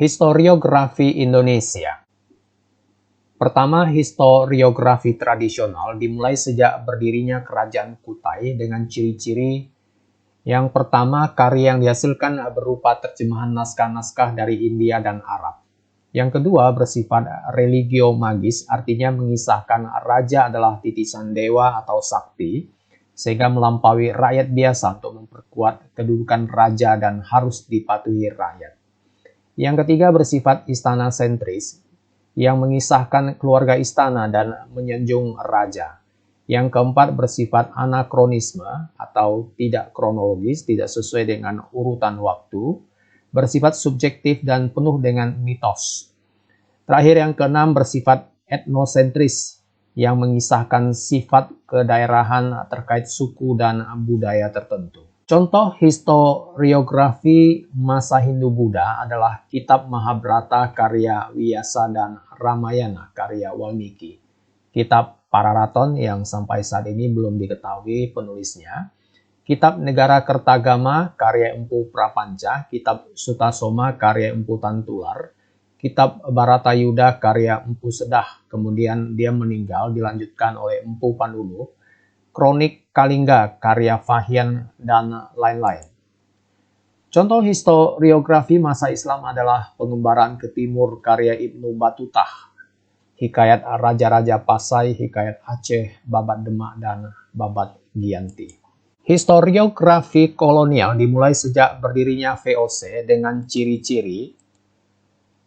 Historiografi Indonesia. Pertama, historiografi tradisional dimulai sejak berdirinya Kerajaan Kutai dengan ciri-ciri yang pertama, karya yang dihasilkan berupa terjemahan naskah-naskah dari India dan Arab. Yang kedua, bersifat religio magis, artinya mengisahkan raja adalah titisan dewa atau sakti, sehingga melampaui rakyat biasa untuk memperkuat kedudukan raja dan harus dipatuhi rakyat. Yang ketiga, bersifat istana sentris, yang mengisahkan keluarga istana dan menyanjung raja. Yang keempat, bersifat anakronisme atau tidak kronologis, tidak sesuai dengan urutan waktu, bersifat subjektif dan penuh dengan mitos. Terakhir, yang keenam, bersifat etnosentris, yang mengisahkan sifat kedaerahan terkait suku dan budaya tertentu. Contoh historiografi masa Hindu-Buddha adalah Kitab Mahabharata karya Vyasa dan Ramayana karya Walmiki. Kitab Pararaton yang sampai saat ini belum diketahui penulisnya. Kitab Negara Kertagama karya Empu Prapanca, Kitab Sutasoma karya Empu Tantular, Kitab Baratayuda karya Empu Sedah, kemudian dia meninggal dilanjutkan oleh Empu Pandulu, Kronik Kalingga karya Fahyan, dan lain-lain. Contoh historiografi masa Islam adalah Pengembaraan ke Timur karya Ibnu Batutah, Hikayat Raja-Raja Pasai, Hikayat Aceh, Babat Demak, dan Babat Giyanti. Historiografi kolonial dimulai sejak berdirinya VOC dengan ciri-ciri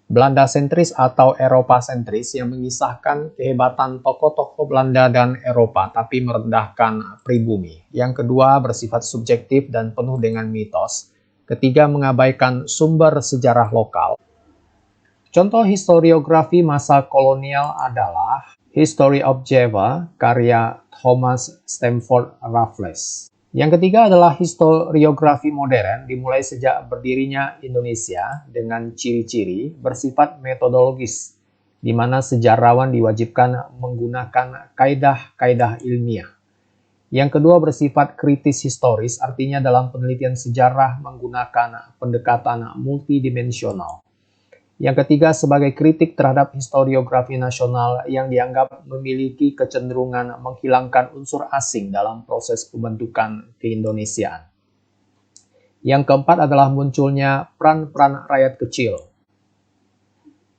Belanda sentris atau Eropa sentris yang mengisahkan kehebatan tokoh-tokoh Belanda dan Eropa tapi merendahkan pribumi. Yang kedua, bersifat subjektif dan penuh dengan mitos. Ketiga, mengabaikan sumber sejarah lokal. Contoh historiografi masa kolonial adalah History of Java karya Thomas Stamford Raffles. Yang ketiga adalah historiografi modern dimulai sejak berdirinya Indonesia dengan ciri-ciri bersifat metodologis, di mana sejarawan diwajibkan menggunakan kaidah-kaidah ilmiah. Yang kedua bersifat kritis historis, artinya dalam penelitian sejarah menggunakan pendekatan multidimensional. Yang ketiga sebagai kritik terhadap historiografi nasional yang dianggap memiliki kecenderungan menghilangkan unsur asing dalam proses pembentukan keindonesiaan. Yang keempat adalah munculnya peran-peran rakyat kecil.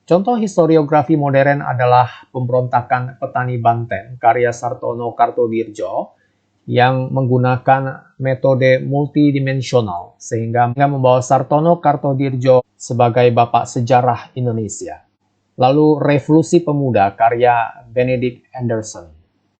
Contoh historiografi modern adalah Pemberontakan Petani Banten karya Sartono Kartodirjo yang menggunakan metode multidimensional sehingga membawa Sartono Kartodirjo sebagai bapak sejarah Indonesia. Lalu Revolusi Pemuda karya Benedict Anderson.